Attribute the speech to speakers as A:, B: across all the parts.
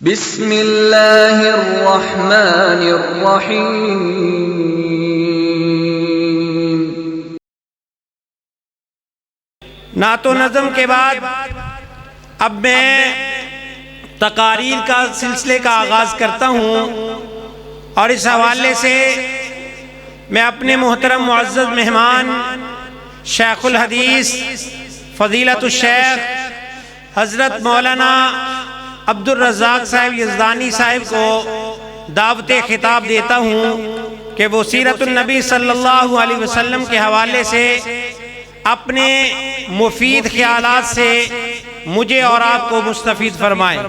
A: بسم اللہ الرحمن الرحیم۔
B: نعت و نظم کے بعد اب میں تقاریر کا سلسلے کا آغاز کرتا ہوں، اور اس حوالے سے میں اپنے محترم معزز مہمان شیخ الحدیث فضیلت الشیخ حضرت مولانا عبدالرزاق صاحب یزدانی صاحب کو دعوت خطاب دیتا ہوں کہ وہ سیرت النبی صلی اللہ علیہ وسلم کے حوالے سے اپنے مفید خیالات سے مجھے اور آپ کو مستفید فرمائیں۔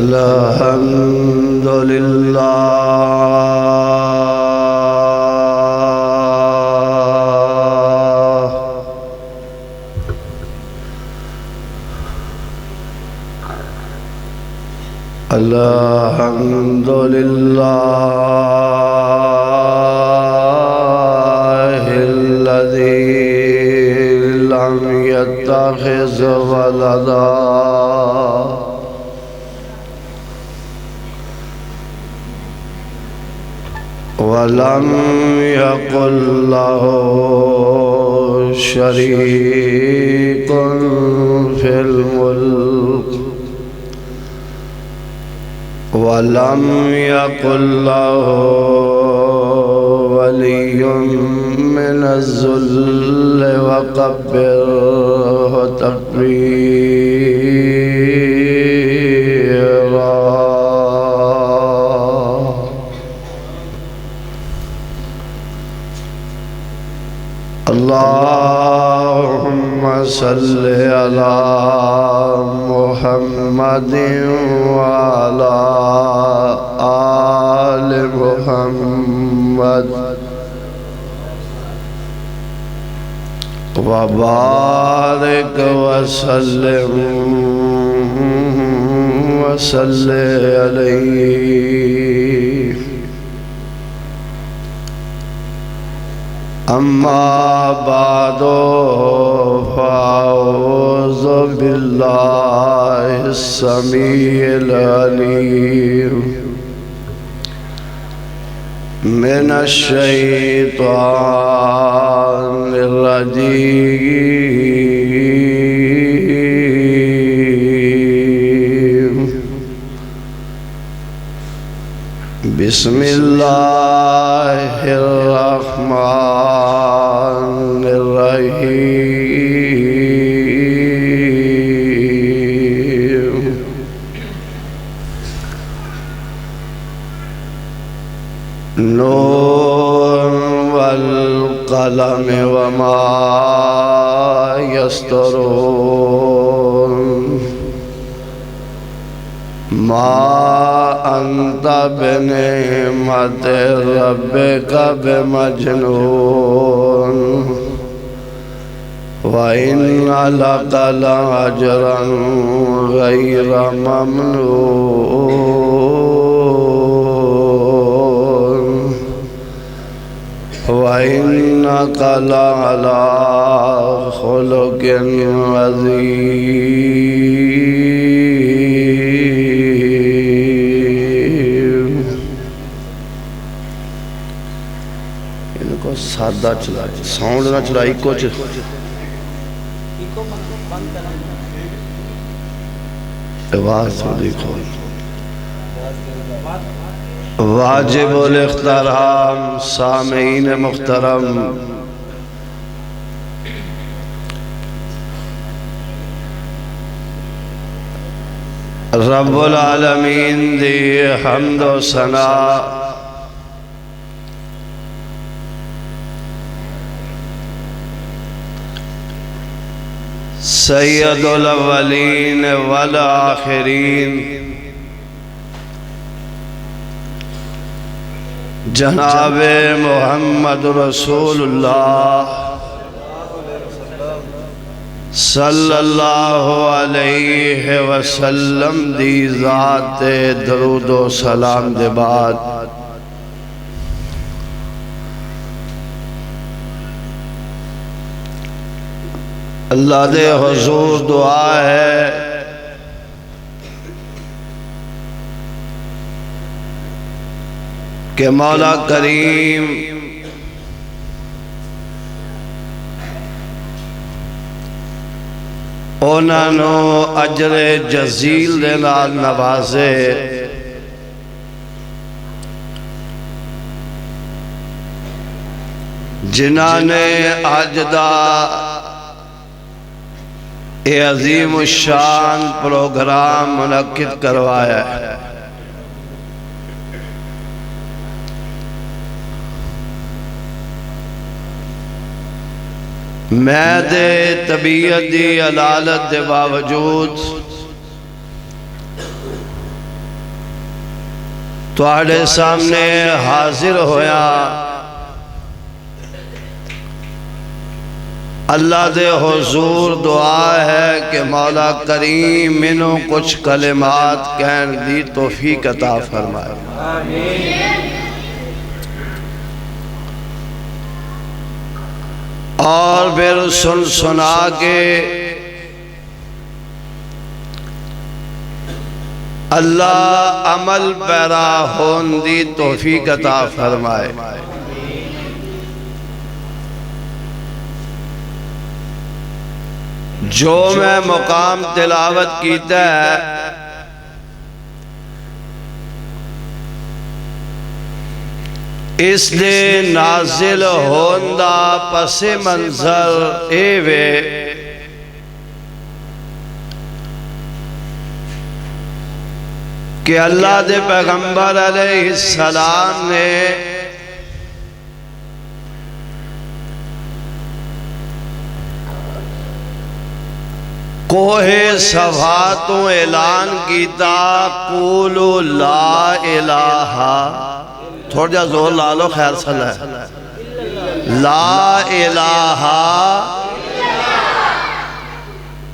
C: الحمدللہ الذي لم يتخذ ولدا ولم يكن له شريك في الملك ولم يكن له ولي من الذل وكبره تكبيرا۔ اللهم صل على محمد وعلى آل محمد وبارك وسلم عليه۔ اما بعد فاعوذ باللہ السمیع العلیم من الشیطان الرجیم۔ بسم اللہ الرحمن الرحیم۔ نون والقلم وما يسطرون، ما أنت بنعمة ربك بمجنون، وإن لك لأجرا غير ممنون، وإنك لعلى خلق عظيم۔ ان کو سادہ چلائی، ساؤنڈ نہ چلائی، کچھ آواز تو دیکھو۔ واجب الاحترام سامعین محترم، رب العالمین دی حمد و ثنا سید الاولین والآخرین جناب محمد رسول اللہ صلی اللہ علیہ وسلم دی ذات درود و سلام دے بعد اللہ دے حضور دعا ہے کہ مولا کریم انہاں نو اجر جزیل دے نال نوازے، جنہاں نے اج دا اے عظیم الشان پروگرام منعقد کروایا ہے۔ میں دے طبیعت دی علالت دے باوجود تواڈے سامنے حاضر ہویا، اللہ دے حضور دعا ہے کہ مولا کریم منوں کچھ کلمات کہن دی توفیق عطا فرمائے۔ اور پھر سن سنا کے اللہ عمل پیرا ہون دی توفیق عطا فرمائے۔ جو میں مقام تلاوت کیتا ہے اس لئے نازل ہوندہ پس منظر اے وے کہ اللہ دے پیغمبر علیہ السلام نے کوہ صفا تو اعلان کیتا قولو لا الہ، تھوڑا جا زور لالو خیر صلی لا الہ،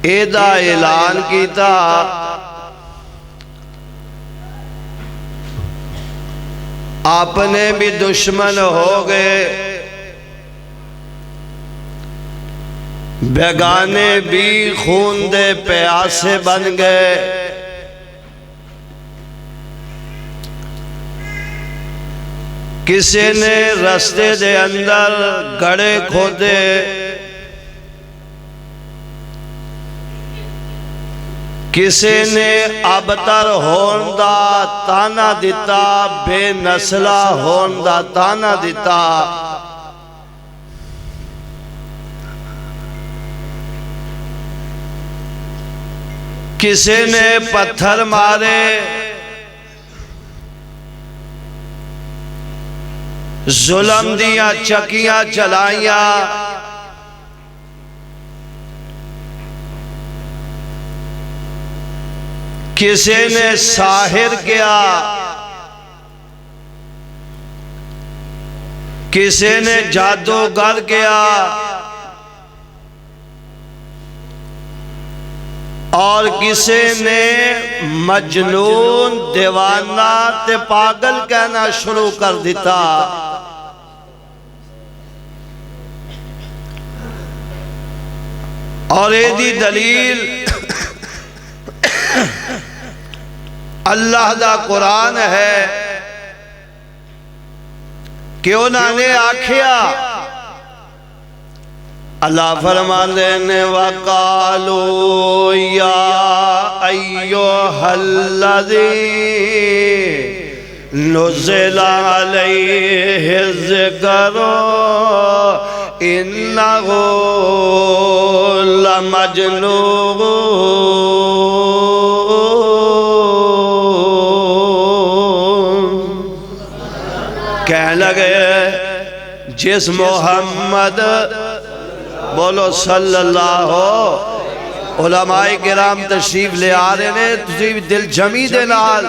C: ایدہ اعلان کیتا اپنے بھی دشمن ہو گئے، بیگانے بھی خون دے پیاسے بن گئے، کسی نے رستے دے اندر گڑے کھودے، کسی نے ابتر ہوندہ تانا دیتا، بے نسلہ ہوندہ تانا دیتا، کسی نے پتھر مارے، ظلم دیا چکیاں چلائیاں، کسی نے ساحر کیا، کسی نے جادوگر کیا، اور کسی نے مجنون دیوانہ تے پاگل کہنا شروع کر دیتا۔ اور ایدی دلیل اللہ دا قرآن ہے کہ انہوں نے آکھیا، اللہ فرماندے نے وَقَالُوا يَا أَيُّهَا الَّذِي نُزِّلَ عَلَيْهِ الذِّكْرُ إِنَّهُ لَمَجْنُونٌ۔ کہنے لگے جس محمد بولو صلی اللہ ہو، علماء کرام تشریف لے آ رہے نے، تسی دل جمی دے نال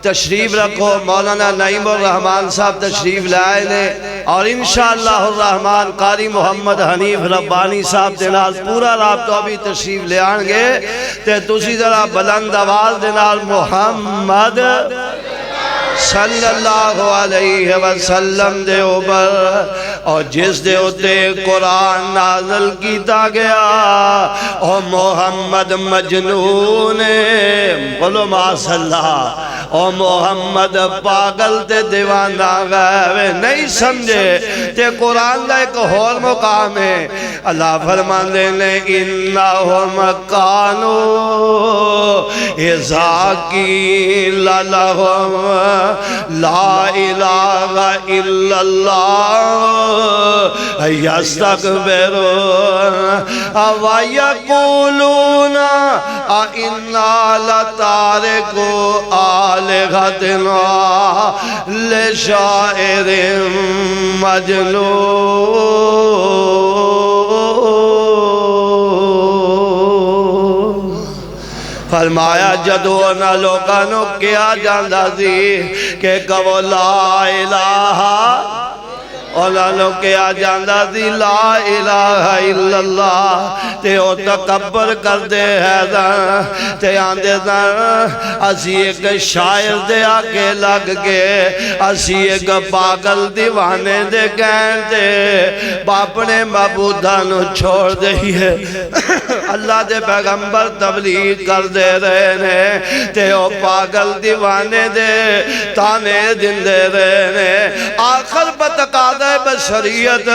C: تشریف رکھو، مولانا نعیم الرحمن صاحب تشریف لے آئے نے، اور انشاءاللہ الرحمن قاری محمد حنیف ربانی صاحب دے نال پورا رابطہ بھی تشریف لے آنگے، تے تسی ذرا بلند آواز دے نال محمد صلی اللہ علیہ وسلم دے اوپر، اور جس دے ہوتے قرآن نازل کیتا گیا، اور محمد مجنون بولو ما صلی اللہ، او محمد پاگل تے دیوانہ گئے نہیں سمجھے تے قرآن دا ایک اور مقام ہے اللہ فرمان دینے انہم کانو اذا قیل لہم لا الہ الا اللہ یستکبرون وَيَقُولُونَ أَإِنَّا لَتَارِكُو آلِهَتِنَا لِشَاعِرٍ مَجْنُونٍ فرمایا جدو نہ لوگانوں کیا جاندہ سی کہ کہو لا الہ اولا لوگ کیا جاندہ دی لا الہ الا اللہ تے او تکبر کر دے ہے تے آندے اسی ایک شاعر دے آگے لگ کے اسی ایک پاگل دیوانے دے کہن دے باپنے معبودانو چھوڑ دے ہے اللہ دے پیغمبر تبلیغ کر دے رہے نے تے او پاگل دیوانے دے تانے دن دے رہے نے آخر بتقاد بشریت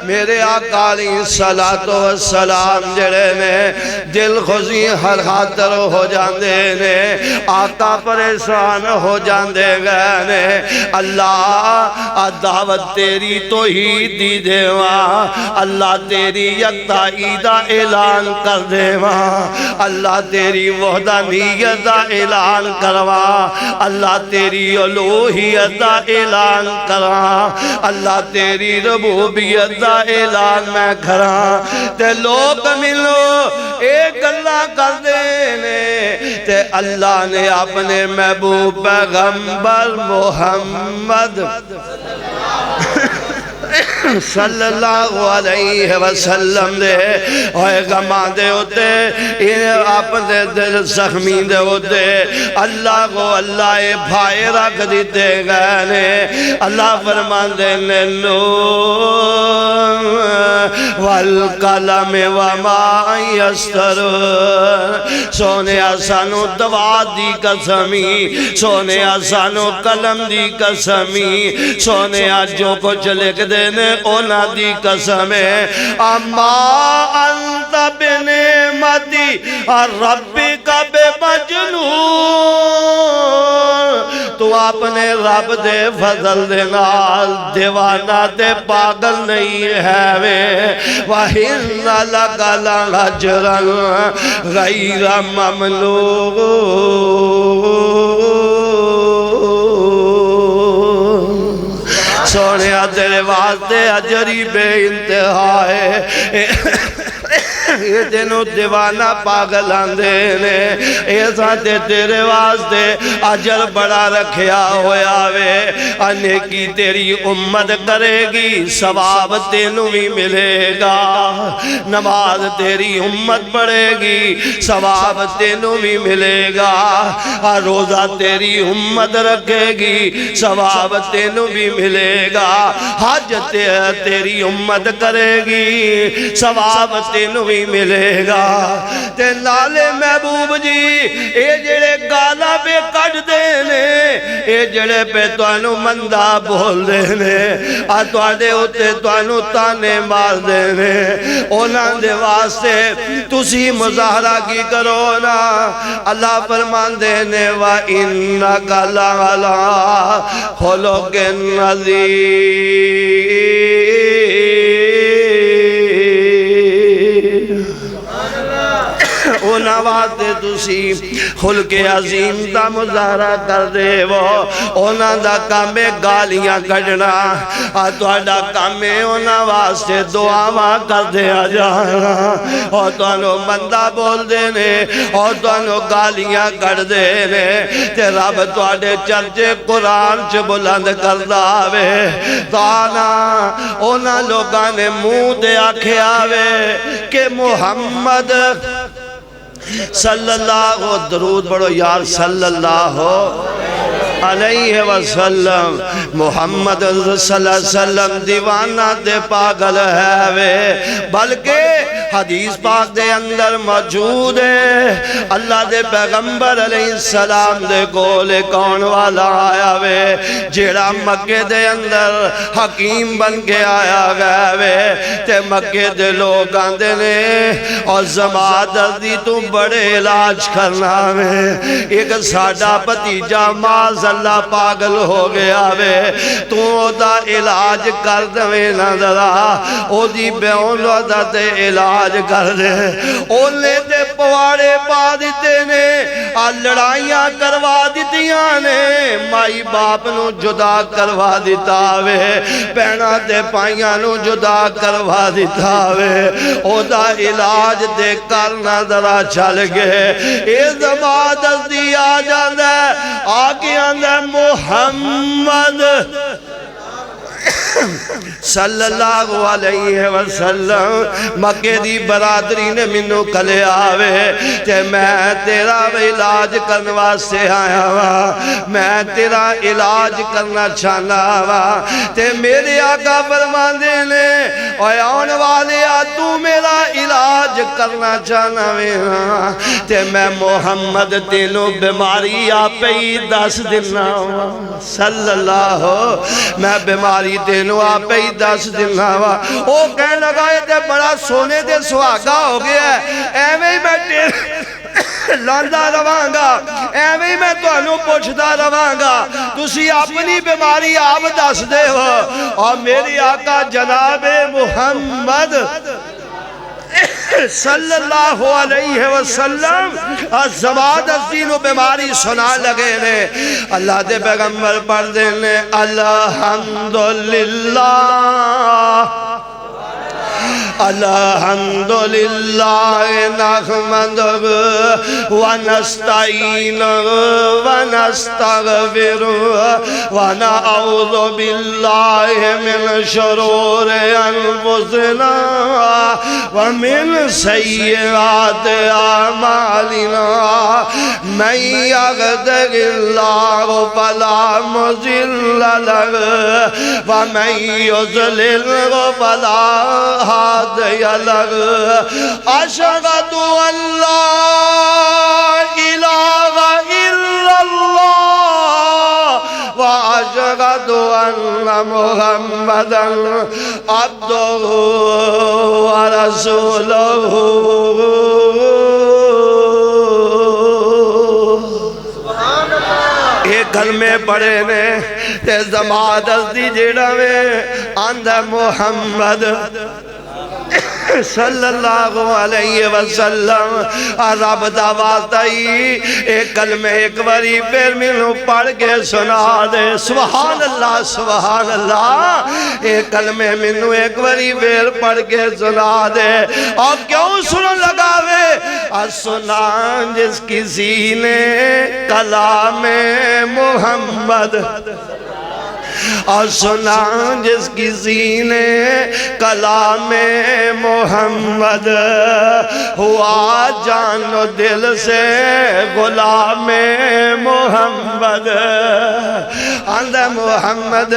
C: میرے آقا علیہ السلام جڑے نے دل خوشی ہر خاطر ہو جاندے نے آقا پریشان ہو جاندے گئے نے اللہ دعوت تیری توحید دی دیواں اللہ تیری یکتائی دا اعلان کر دیواں اللہ تیری وحدانیت دا اعلان کرواں اللہ تیری الوہیت دا اعلان کرواں اللہ تیری ربوبیت دا اعلان میں کھراں تے لوگ ملو ایک اللہ کر دینے تے اللہ نے اپنے محبوب پیغمبر محمد صلی اللہ علیہ وسلم دے ہوئے غمان دے ہوتے اپنے دل زخمی دے ہوتے اللہ کو اللہ بھائی رکھ دیتے گئے اللہ فرمان دے نون والقلم وما یسترون سونے آسانو دوا دی قسمی سونے آسانو قلم دی قسمی سونے آج جو کچھ لکھ دینے اونا دی قسم ہے اما انت بنعمتی ربی کا بے مجنون تو اپنے رب دے فضل دے نال دیوانہ دے پاگل نہیں ہے وے وَإِنَّ لَكَ لَأَجْرًا غَيْرَ مَمْنُونٍ سونیا تیرے واسطے اجری بے انتہا ہے یہ دنوں دیوانہ پاگل آندے نے ایسا تے تیرے واسطے اجر بڑا رکھیا ہویا وے نیکی تیری امت کرے گی ثواب تینوں بھی ملے گا نماز تیری امت پڑھے گی ثواب تینوں بھی ملے گا روزہ تیری امت رکھے گی ثواب تینوں بھی ملے گا حج تیری امت کرے گی ثواب تینوں بھی ملے گا تے نالے محبوب جی اے جڑے گالا پہ کٹ دینے اے جڑے پہ توانو مندہ بول دینے توادے ہوتے توانو تانے مار دینے اونا دے واسطے تُسی مظاہرہ کی کرو نا اللہ فرمان دینے وَإِنَّكَ لَعَلَىٰ خُلُقٍ عَظِيمٍ اونا واسطے تُسی خلق عظیم دا مظاہرہ کر دے وہ اونا دا کامے گالیاں کڑنا توڑا کامے اونا واسطے دعاواں کر دے جانا اور توانو بندہ بول دینے اور توانو گالیاں کر دینے تے رب توڑے چرچے قرآن چ بلند کر داوے تانا اونا لوگاں نے منہ دے آکھے آوے کہ محمد صلی اللہ درود بڑھو یار صلی اللہ علیہ وسلم محمد صلی اللہ علیہ وسلم دیوانہ دے پاگل ہے وے بلکہ حدیث پاک دے اندر موجود ہے اللہ دے پیغمبر علیہ السلام دے کولے کون والا آیا وے جیڑا مکے دے اندر حکیم بن کے آیا گیا وے تے مکے دے لوگ آندے نے اور زمادردی تو بڑے علاج کرنا وے ایک ساڑھا بھتیجا ماذ اللہ پاگل ہو گیا وے تو دا علاج کر دوے نہ ذرا او دی بیون دا تے علاج کر دے اونے تے پوارے پا دیتے نے لڑائیاں کروا دیتیاں نے مائی باپ نو جدا کروا دیتا وے پہنا تے پائیاں نو جدا کروا دیتا وے او دا علاج دے کرنا ذرا چل گئے اے زمادردی آ جاندہ آگے آندہ محمد صلی اللہ علیہ وسلم مکے دی برادری نے منو کلے آوے کہ میں تیرا علاج کرنے واسطے آیا وا میں تیرا علاج کرنا چاہنا وا تے میرے آقا فرماندے نے اوے آن والے تو میرا علاج کرنا چاہنا وا تے میں محمد تینوں بیماری آپ ہی دس دینا وا صلی اللہ میں بیماری تینوں آپ ہی دس دینا وا او کہنے لگا تے بڑا سونے دے سہاگا ہو گیا ہے ایویں ہی میں لاندہ رواں گا ایویں ہی میں تانوں پوچھدا رواں گا تسی اپنی بیماری آپ دس دے ہو اور میری آقا جناب محمد صلی اللہ علیہ وسلم زمادردی نو بیماری سنا لگے نے اللہ دے پیغمبر پڑھ دے نے الحمدللہ الحمدللہ نحمدہ ونستعینہ ونستغفرہ ونعوذ باللہ من شرور انفسنا ومن سیئات اعمالنا من یهده اللہ فلا مضل لہ ومن یضلل فلا هادي له أشهد أن لا إله إلا الله وأشهد أن محمدا عبده ورسوله کلمے پڑھے نے تے زمادردی جیڑا میں آندہ محمد صلی اللہ علیہ وسلم رب دا واسطائی ایک کلمہ ایک باری پھر مینوں پڑھ کے سنا دے سبحان اللہ ایک کلمہ مینوں ایک باری پھر پڑھ کے سنا دے اور کیوں سنن لگاوے سنا جس کسی نے کلام محمد اور سنا جس کسی نے کلام محمد ہوا جان و دل سے غلام محمد اندہ محمد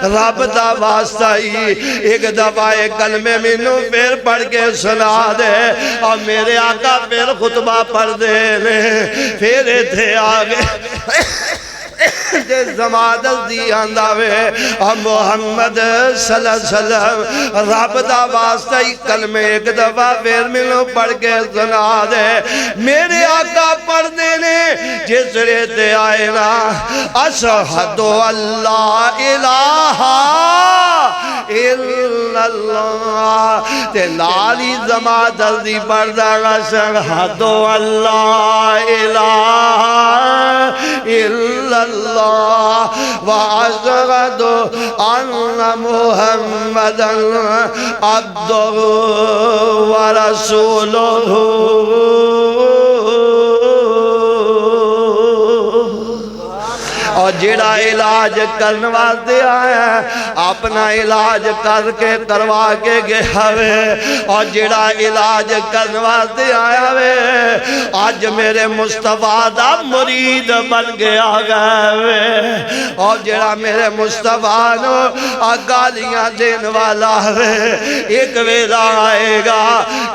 C: رب دا واسطائی ایک دفعہ ایک کلمے منو پھر پڑھ کے سنا دے اور میرے آقا پھر خطبہ پڑھ دے پھر تھے آگے زمادردی آنداوے محمد صلی اللہ علیہ وسلم رب دا واسطہ کلمے ایک دفعہ پھر ملو پڑھ کے سنا دے میرے آقا پڑھ دینے جس رہتے آئے نا اشہد اللہ الہ الا اللہ تے نالی زمادردی پڑھ دا اشہد اللہ الہ الا اللہ واشہد ان محمدا عبدہ ورسولہ اور جڑا علاج کرنے واسطے آیا اپنا علاج کر کے کروا کے گیا وے اور جڑا علاج کروا دے آیا وے آج میرے مصطفیٰ دا مرید بن گیا گئے اور جڑا میرے مصطفیٰ نو گالیاں دین والا ہے ایک ویلا آئے گا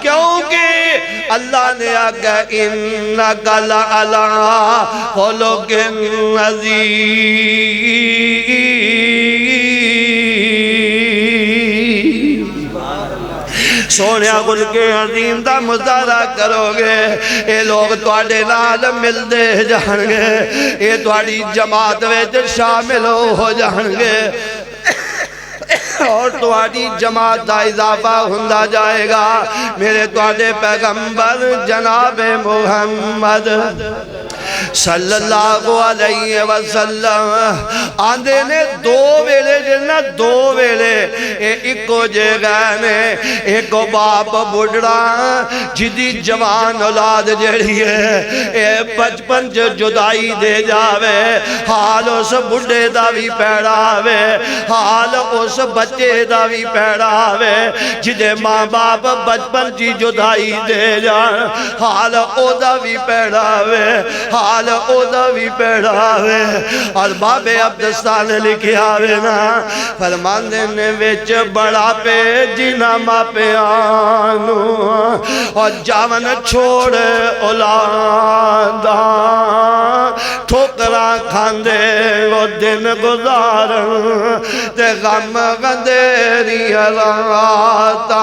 C: کیونکہ اللہ نے آگا انکا لعلا خلق عظیم سونیا گل کے عظیم دا مظاہرہ کرو گے اے لوگ تواڈے نال مل دے جان گے اے تواڈی جماعت وچ شامل ہو جان گے اور تواڈی جماعت دا اضافہ ہوندا جائے گا میرے تواڈے پیغمبر جناب محمد صلی اللہ علیہ وسلم آندے نے دو ویلے جنہ دو ویلے ایکو جے گانے ایکو باپ بڑھڑا جدی جوان اولاد جڑی ہے بچپن جو جدائی دے جاوے حال اس بڑھے دا بھی پیڑاوے حال اس بچے دا بھی پیڑاوے جدے ماں باپ بچپن جی جدائی دے جان حال او دا بھی پیڑاوے حال او دا بھی پیڑاوے اور باب عبدستان لکھے آوے نا فرماندے نے ویچ بڑا پہ جنا ماں پہ آنو اور جاون چھوڑ اولادا ٹھوکرا کھاندے وہ دن گزارن تے غم غندیری راتا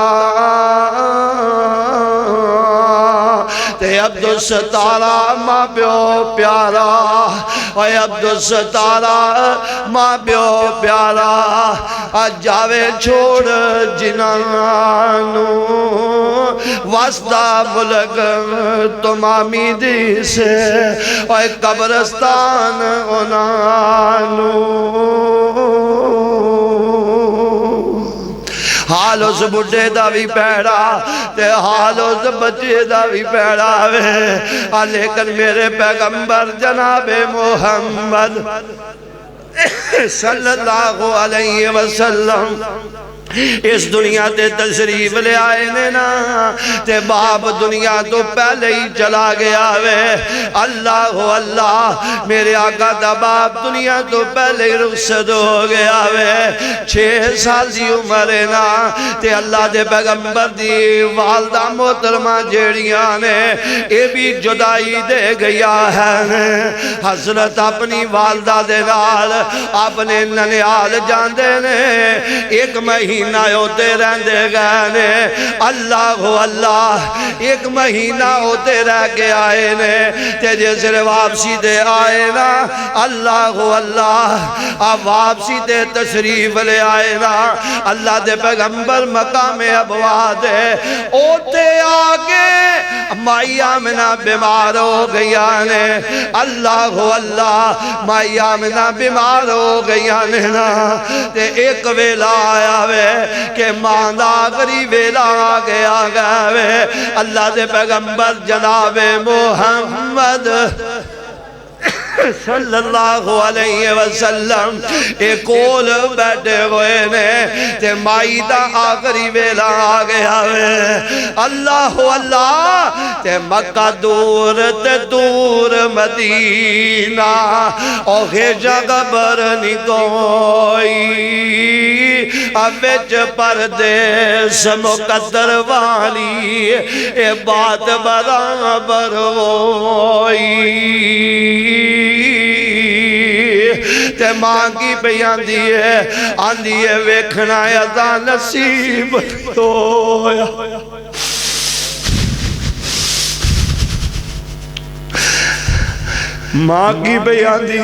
C: تے عبدالستارہ ماں پیو پیارا اے عبدالستارہ ماں پیو پیارا جاوے چھوڑ جنانو واسطہ ملک تمامی دی سے اے قبرستان انانو حال اس بڑھے دا بھی پیڑا تے حال اس بچے دا بھی پیڑا وے لیکن میرے پیغمبر جناب محمد صلی اللہ علیہ وسلم اس دنیا تے تشریف لے آئے نے نا تے باپ دنیا تو پہلے ہی چلا گیا وے اللہ اللہ میرے آقا دا باپ دنیا تو پہلے ہی رخصت ہو گیا وے 6 سال دی عمر نا تے اللہ دے پیغمبر دی والدہ محترمہ جیڑیاں نے اے بھی جدائی دے گیا ہے حضرت اپنی والدہ دے نال اپنے ننیال جاندے نے 1 مہینہ ہوتے رہندے گئے اللہ اللہ 1 مہینہ ہوتے رہ کے آئے نے تے جیسے واپسی دے آئے نا اللہ اللہ واپسی دے تشریف لے آئے نا اللہ دے پیغمبر مقام ابوا دے اوتے آگے مائی آمنہ بیمار ہو گیا نے اللہ اللہ مائی آمنہ بیمار ہو گیا نے نا تے ایک ویلا آیا وے کہ ماندہ آخری ویلا آگیا گئے اللہ دے پیغمبر جناب محمد صلی اللہ علیہ وسلم ایک کول بیٹھے ہوئے نے تے مائی دا آخری ویلا آگیا وے اللہ اللہ تے مکہ دور تے دور مدینہ اوہے جگبر نکوئی وچ پردیس مقدر والی اے بات برابر ہوئی تے مانگی پہ آندھی ہے ویکھنا ازا نصیب ہویا مانگی پہ آندھی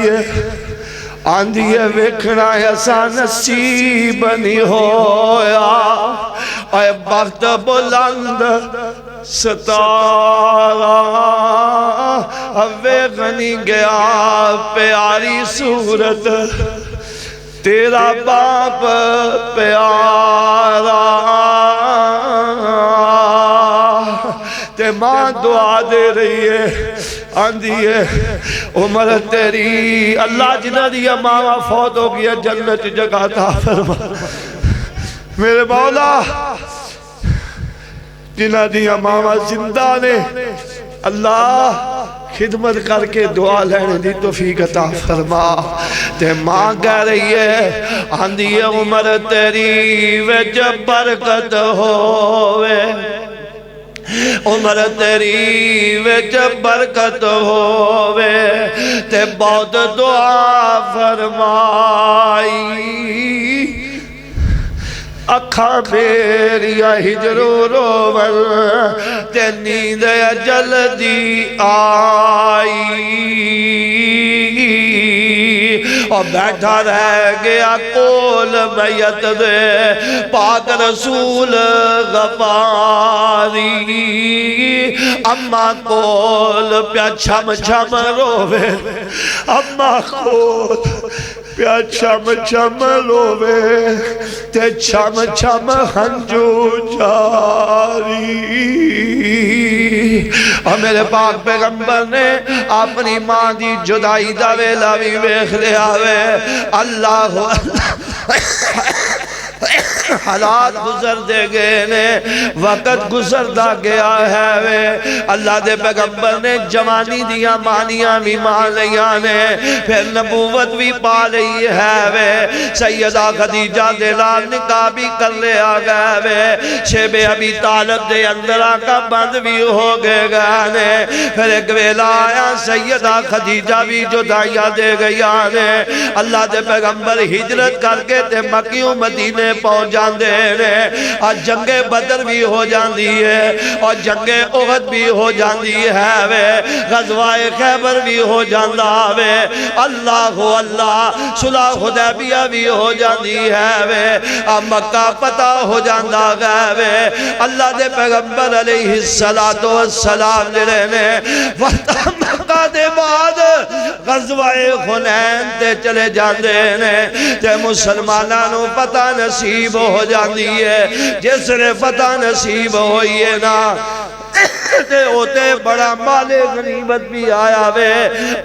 C: ہے ویکھنا ایسا نصیب نہیں ہویا اے بخت بلند ستارہ ویکھنی گیا پیاری صورت تیرا باپ پیارا تے ماں دعا دے رہی ہے آندھی ہے عمر تیری اللہ جنہ دیا ماں فوت ہو گیا جنت جگہ عطا فرما میرے مولا جنہ دیا ماں زندہ نے اللہ خدمت کر کے دعا لینے دی توفیق عطا فرما تے ماں کہہ رہی ہے آندھی ہے عمر تیری وچ برکت ہووے عمر تیری وچ برکت ہووے تے بہت دعا فرمائی اکھاں میریا ہجرو روول تے نیند جلدی آئی اور بیٹھا رہ گیا کول بیعت دے پاک رسول غفاری اماں کول پیا چھم چھم روے اماں کول پیا چھم چھم روے تے چھم چھم ہنجو جاری اور میرے پاک پیغمبر نے اپنی ماں دی جدائی دا ویلا بھی ویکھ لیا وے اللہ حالات گزر دے گئے نے وقت گزر دا گیا ہے وے اللہ دے پیغمبر نے جوانی دیا مانیاں بھی مان لیا نے پھر نبوت بھی پا لئی ہے وے سیدہ خدیجہ دے لال نکاح بھی کر لیا گیا وے شیب ابی طالب دے اندر آقا بند بھی ہو گئے گا نے پھر ایک ویلا آیا سیدہ خدیجہ بھی جدائیہ دے گیا نے اللہ دے پیغمبر ہجرت کر کے تے مکیوں مدینے پہنچ جاندے نے اور جنگ بدر بھی ہو جاندی ہے اور جنگ احد بھی ہو جاندی ہے وے غزوہ خیبر بھی ہو جاندا وے اللہ صلح حدیبیہ بھی ہو جاندی ہے وے مکہ فتح ہو جاندا گا وے اللہ دے پیغمبر علیہ السلام جڑے نے فتح مکہ دے بعد غزوہ حنین تے چلے جاندے نے تے مسلماناں نو فتح نصیب ہو جاندی ہے جس نے فتح نصیب ہوئی ہے نا تے ہوتے بڑا مال غنیمت بھی آیا وے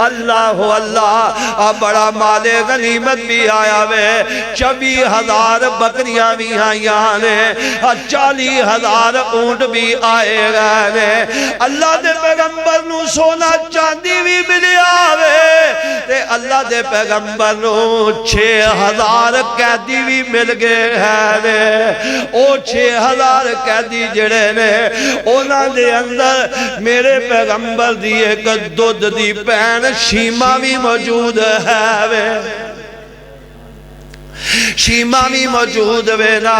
C: اللہ بڑا مال غنیمت بھی آیا وے 24,000 بکریاں بھی آئیاں نے 40,000 اونٹ بھی آئے گئے نے اللہ دے پیغمبر نو سونا چاندی بھی ملیا وے تے اللہ دے پیغمبر نو 6,000 قیدی بھی مل گئے ہیں نے او 6,000 قیدی جڑے نے اونا دے اندر میرے پیغمبر دی ایک دودھ دی پین شیمہ بھی موجود ہے وے شیمہ بھی موجود وے نا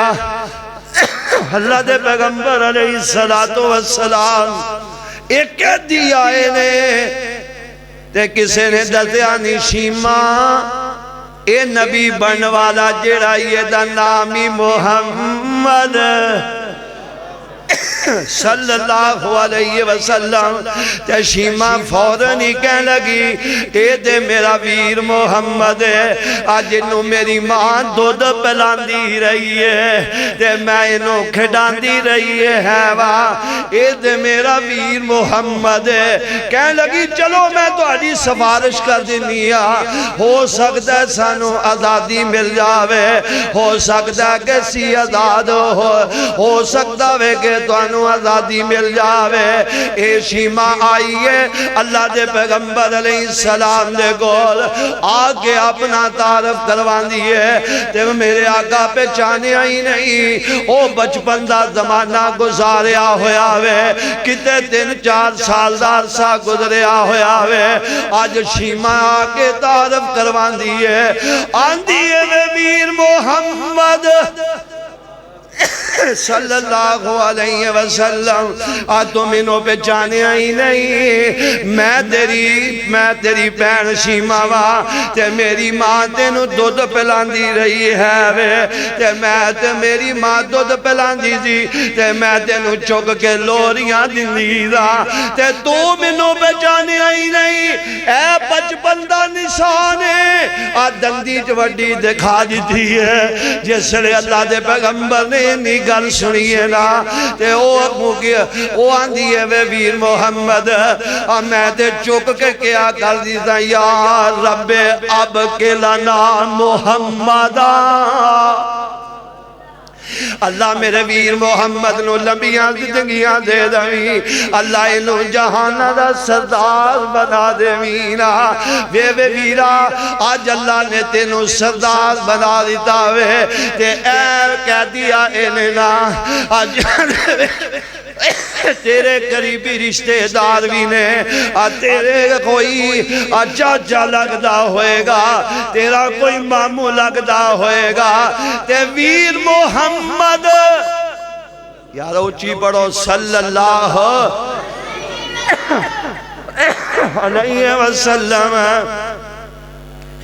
C: اللہ دے پیغمبر علیہ السلام ایک قیدی آئے نے تے کسے نے دسیا نہیں شیمہ اے نبی بن والا جڑا یہ دا نامی محمد صلی اللہ علیہ وسلم تے شیمہ فوراً ہی کہنے لگی اے دے میرا ویر محمد ہے آج انہوں میری ماں دودھ پلان دی رہی ہے تے میں انہوں کھڑان دی رہی ہے اے دے میرا ویر محمد ہے کہنے لگی چلو میں تو آجی سفارش کر دنیا ہو سکتا ہے سانو آزادی مل جاوے ہو سکتا ہے کہ سی آزاد ہو سکتا ہے کہ تو انہوں آزادی مل جاوے اے شیمہ آئیے اللہ دے پیغمبر علیہ السلام دے گول آگے اپنا تعارف کروان دیئے تے میرے آقا پہ چانے آئی نہیں او بچپن دا زمانہ گزاریا ہویا وے کتے 3-4 سال دار سا گزریا ہویا وے آج شیمہ آگے تعارف کروان دیئے آن دیئے ویر محمد صلی اللہ علیہ وسلم تم انہوں پہ جانے آئی نہیں میں تیری پین شیمہ وا تے میری ماں تینوں دودھ پلان دی رہی ہے وے تے میں تے میری ماں دودھ پلان دی دی تے میں تینوں چک کے لوریاں دی دا تے تم انہوں پہ جانے آئی نہیں اے بچپن دا نشانے دندی چوڑی دکھا دیتی ہے جس لئے اللہ دے پیغمبر نے نگاہ گل سنیے نا تے او آندی ہے وے ویر محمد میں تے چک کے کیا کر دیتا یا رب اب کے لنا محمدہ اللہ میرے ویر محمد نو لمبیاں زندگیاں دے دویں اللہ انہوں جہانہ دا سردار بنا دوینا وے ویرا آج اللہ نے تینوں سردار بنا دیتا وے تے ایر کہہ دیا انہنا آج تیرے قریبی رشتہ دار بھی نے تیرے کوئی چاچا لگدا ہوئے گا تیرا کوئی مامو لگدا ہوئے گا تے ویر محمد یار اونچی پڑھو صلی اللہ علیہ وسلم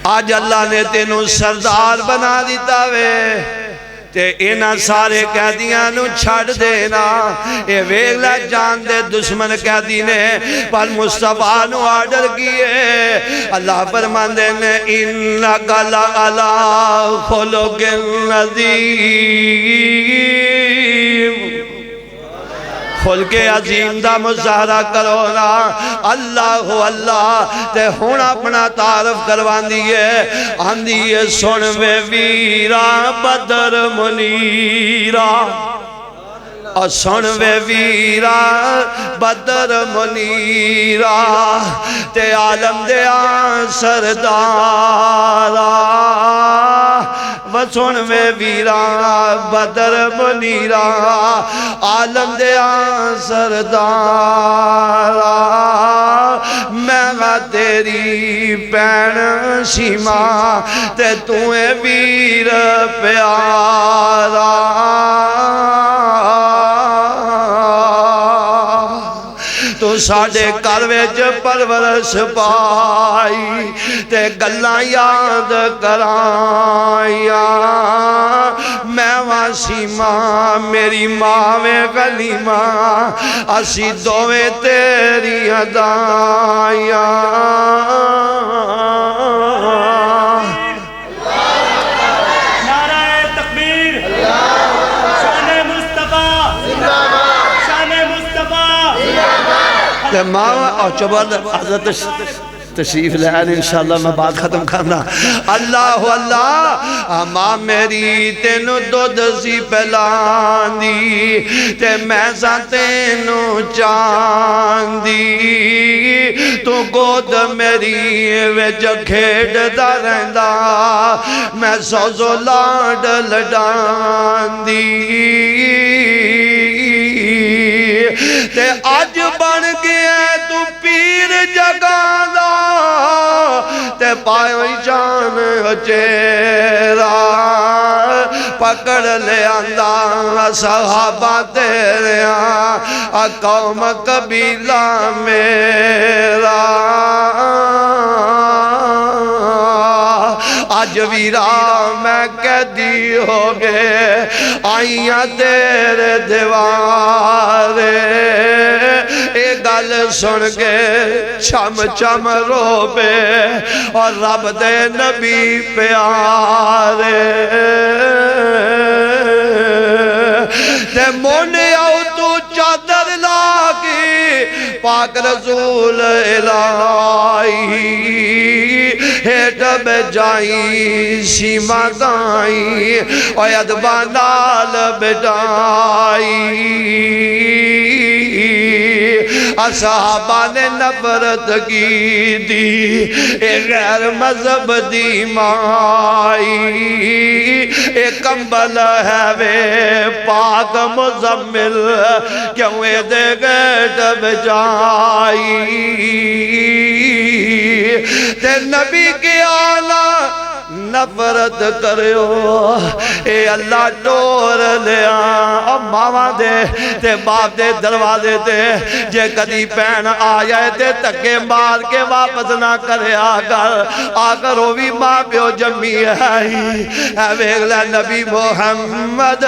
C: آج اللہ نے تینوں سردار بنا دیتا وے تے اینا سارے قیدیاں نو چھڑ دینا اے ویگلا جان دے دشمن قیدی نے پر مصطفیٰ نو آرڈر کیے اللہ فرمان دینے انکا لعلا خلق عظیم خلق عظیم دا مظاہرہ کرونا اللہ اللہ تے ہون اپنا تعارف کروان دیئے آندیے سنوے ویرا بدر منیرا اور سنوے ویرا بدر منیرا تے عالم دیا سردارا و سنوے ویرا بدر منیرا عالم دیا سردارا میں تیری پین شیما تے تُویں ویر پیارا تو ساڑھے کرویج پرورش پائی تے گلہ یاد کرائیا میں واسی ماں میری ماں میں گلی ماں اسی دویں تیری ادائیا
D: نعرہ تکبیر شان مصطفیٰ شان مصطفیٰ
C: تے ماں اور چبر حضرت تشریف لین انشاءاللہ میں بات ختم کرنا اللہ اللہ ماں میری تینو دودھ سی پلان دی تے میں سا تینو چاند دی تو گود میری وچ کھیڑ دا رہندا میں سوزو لاڈ لڈان دی تے آج بن گیا تو پیر جگہ دا تے پائیں جان چیرا پکڑ لے آندہ صحابہ تیرے قوم قبیلہ میرا آج ویرا میں قیدی ہو گئے آئیاں تیرے دیوارے اے گل سن کے چم چم رو پے اور رب دے نبی پیارے تے مونے آؤ تو چادر لاگی پاک رسول الہی ہیٹ بے جائی شیما دائی اور ادبانال بجائی اصحابہ نے نفرت کی دی اے غیر مذہب دی مائی اے کمبل ہے وے پاک مزمل کیوں اے دے گیٹ بجائی تے نبی کی آلہ نفرت کریو اے اللہ ڈور لیا اب ماما دے تے باپ دے دروازے تے جے کدی پین آیا تے تکے مار کے واپس نہ کرے آگر وہ بھی ماں پیو جمی ہے اے ویگلہ نبی محمد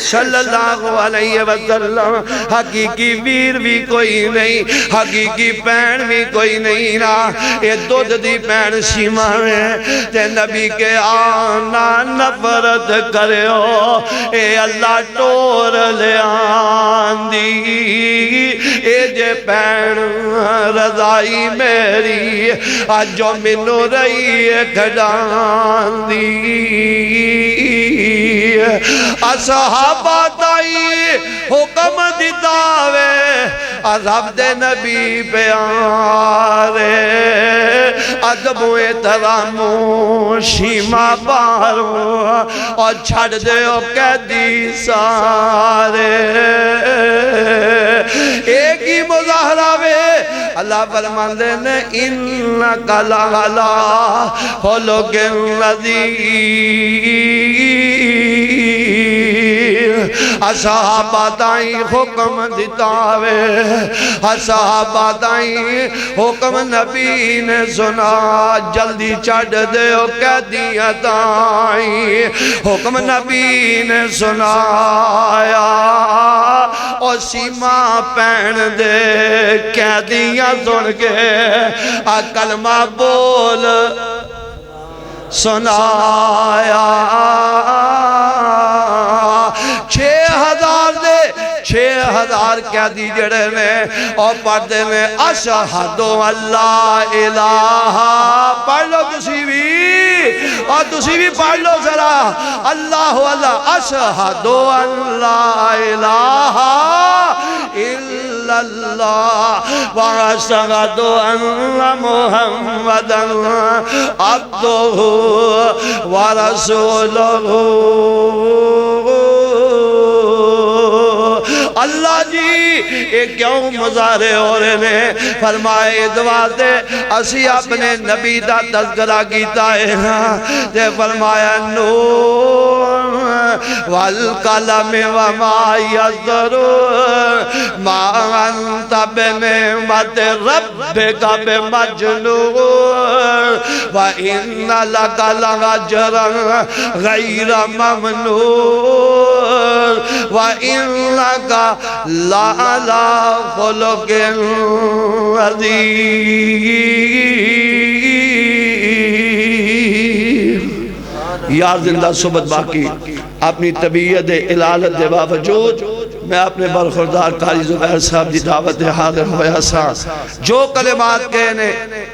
C: صلی اللہ علیہ وسلم حقیقی ویر بھی کوئی نہیں، حقیقی پین بھی کوئی نہیں نا، اے دودھ دی پین سیما ہے تے نبی کے آنا نفرت کریو، اے اللہ ٹور لے آن دی، اے جے پین رضائی میری آج جو منو رہی ہے کھڑان دی۔ اصحابہ دائی حکم دیتاوے عذاب دے نبی پہ آرے، ادب و احترام شیما بارو اور چھڑ دے او قیدی سارے۔ ایک ہی مظاہرہ وے اللہ فرمان دے نے انکا لعلا خلق عظیم۔ اصحابہ دائی حکم دیتاوے، اصحابہ دائی حکم نبی نے سنا، جلدی چڑھ دے او قیدیاں دائی، حکم نبی نے سنایا، او سیما پین دے قیدیاں سن کے کلمہ بول سنایا۔ 6,000 قیدی جڑے میں اور پڑھتے میں اشہد اللہ الہ، پڑھ لو تسی بھی اور تسی بھی پڑھ لو ذرا، اللہ اللہ اشہد اللہ الہ الا اللہ واشہد ان محمدا عبدہ ورسولہ۔ اللہ جی ایک کیوں مظاہرے ہو رہے نے، فرمائے دعا دے اسی اپنے نبی دا تذکرہ کیتا ہے تے فرمایا نون والقلم وما یسطرون ما انت بنعمت ربک بمجنون وَإِنَّ لَكَ لَأَجْرًا غَيْرَ مَمْنُونٍ وَإِنَّكَ لَعَلَىٰ خُلُقٍ عَظِيمٍ۔ یا زندہ صحبت باقی اپنی طبیعت علالت دے باوجود میں اپنے برخوردار قاری زبیر صاحب دی دعوت حاضر ہویا سا، جو کلمات کہنے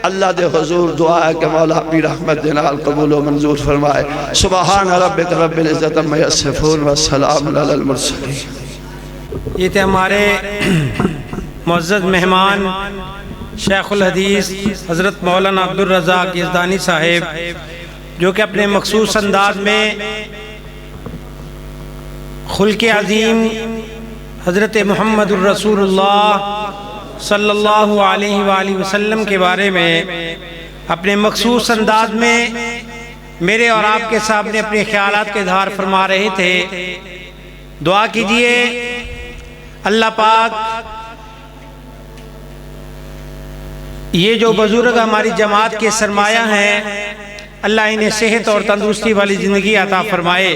C: اللہ دے حضور دعا ہے کہ مولا اپنی رحمت دینال قبول و منظور فرمائے۔ سبحان ربک رب العزت عما یصفون والسلام علی المرسلین۔
B: یہ تھے ہمارے معزز مہمان شیخ الحدیث حضرت مولانا عبدالرزاق یزدانی صاحب، جو کہ اپنے مخصوص انداز میں خلق عظیم حضرت محمد الرسول اللہ صلی اللہ علیہ وآلہ وسلم کے بارے میں اپنے مخصوص انداز میں میرے اور آپ کے سامنے اپنے خیالات کے اظہار فرما رہے تھے۔ دعا کیجئے اللہ پاک یہ جو بزرگ ہماری جماعت کے سرمایہ ہیں، اللہ انہیں صحت اور تندرستی والی زندگی عطا فرمائے۔